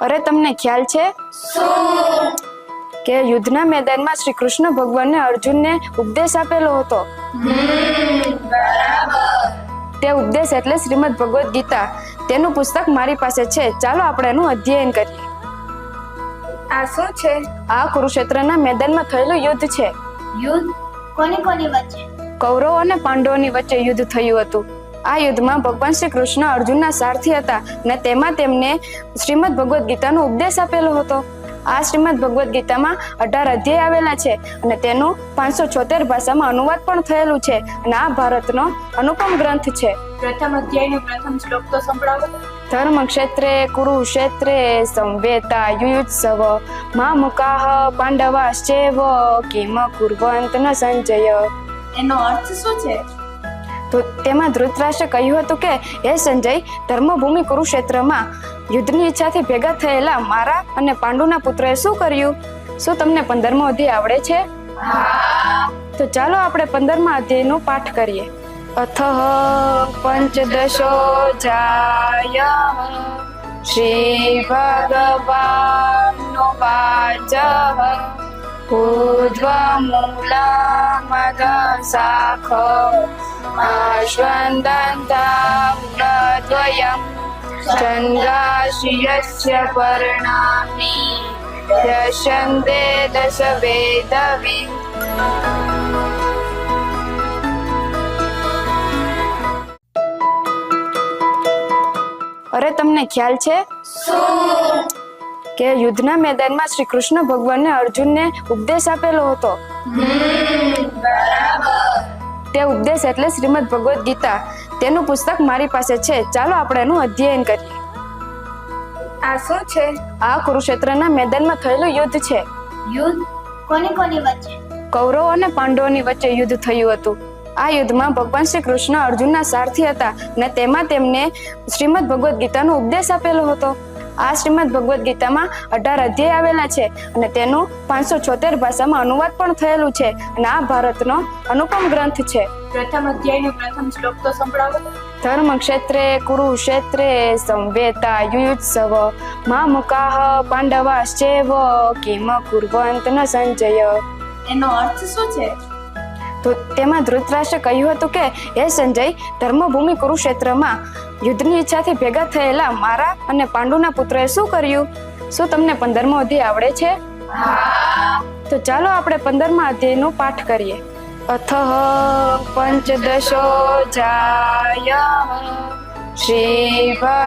અરે તમને ખ્યાલ છે કે યુદ્ધના મેદાનમાં શ્રી કૃષ્ણ ભગવાને અર્જુનને ઉપદેશ આપેલો હતો? તે ઉપદેશ એટલે શ્રીમદ ભગવદ ગીતા. તેનું પુસ્તક મારી પાસે છે. ચાલો આપણે એનું અધ્યયન કરીએ. આ શું છે? આ કુરુક્ષેત્રના મેદાનમાં થયેલું યુદ્ધ છે. યુદ્ધ કોની કોની વચ્ચે? કૌરવો અને પાંડવોની વચ્ચે યુદ્ધ થયું હતું. આ યુદ્ધમાં ભગવાન શ્રી કૃષ્ણ અર્જુનના સારથી હતા અને તેમાં તેમને શ્રીમદ ભગવદ ગીતાનો ઉપદેશ આપેલો હતો. આ શ્રીમદ ભગવદ ગીતામાં 18 અધ્યાય આવેલા છે અને તેનું 576 ભાષામાં અનુવાદ પણ થયેલું છે અને આ ભારતનો અનુપમ ગ્રંથ છે. પ્રથમ અધ્યાયનો પ્રથમ શ્લોક તો સંભળાવો. ધર્મ ક્ષેત્રે કુરુક્ષેત્રે સંવેતા યુયુત્સવ મામુકાહ પાંડવાશ્ચેવ કિમ કુર્વંત ન સંજય. એનો અર્થ શું છે? તો તેમાં ધૃતરાષ્ટ્રે કહ્યું હતું કે હે સંજય, ધર્મભૂમિ કુરુક્ષેત્રમાં યુદ્ધની ઈચ્છાથી ભેગા થયેલા મારા અને પાંડુના પુત્રએ શું કર્યું? શું તમને 15મો અધ્યાય આવડે છે? તો ચાલો આપણે 15મા અધ્યાયનો પાઠ કરીએ. અથઃ પંચદશો જાય શ્રી ભગવાનો વાચ ઊર્ધ્વમૂલમદ શાખ આશ્વંદન્તામૃતદ્વયં ચંદ્રાશિયસ્ય પર્ણાની યશન્તે દશ વેદવિદ. અરે તમને ખ્યાલ છે કે યુદ્ધના મેદાનમાં શ્રી કૃષ્ણ ભગવાને અર્જુનને ઉપદેશ આપેલો હતો? તે ઉપદેશ એટલે શ્રીમદ ભગવદ ગીતા. તેનું પુસ્તક મારી પાસે છે. ચાલો આપણે એનું અધ્યયન કરીએ. આ શું છે? આ કુરુક્ષેત્રના મેદાનમાં થયેલું યુદ્ધ છે. યુદ્ધ કોની કોની વચ્ચે? કૌરવો અને પાંડવોની વચ્ચે યુદ્ધ થયું હતું. આ યુદ્ધમાં ભગવાન શ્રી કૃષ્ણ અર્જુનના સારથી હતા અને તેમાં તેમને શ્રીમદ ભગવદ ગીતાનો ઉપદેશ આપેલો હતો. આ શ્રીમદ ભગવદ ગીતામાં 18 અધ્યાય આવેલા છે અને તેનું 576 ભાષામાં અનુવાદ પણ થયેલું છે અને આ ભારતનો અનુપમ ગ્રંથ છે. પ્રથમ અધ્યાયનો પ્રથમ શ્લોક તો સંભળાવો. ધર્મ ક્ષેત્રે કુરુક્ષેત્રે સંવેતા યુયુત્સવ મામુકાહ પાંડવાશ્ચેવ કિમ કુર્વંત ન સંજય. એનો અર્થ શું છે? તો તેમાં ધૃતરાષ્ટ્રે કહ્યું હતું કે હે સંજય, ધર્મભૂમિ કુરુક્ષેત્રમાં યુદ્ધની ઈચ્છાથી ભેગા થયેલા મારા અને પાંડુના પુત્રએ શું કર્યું? શું તમને 15મો અધ્યાય આવડે છે? તો ચાલો આપણે 15મા અધ્યાયનો પાઠ કરીએ. અથઃ પંચદશો જાય શ્રી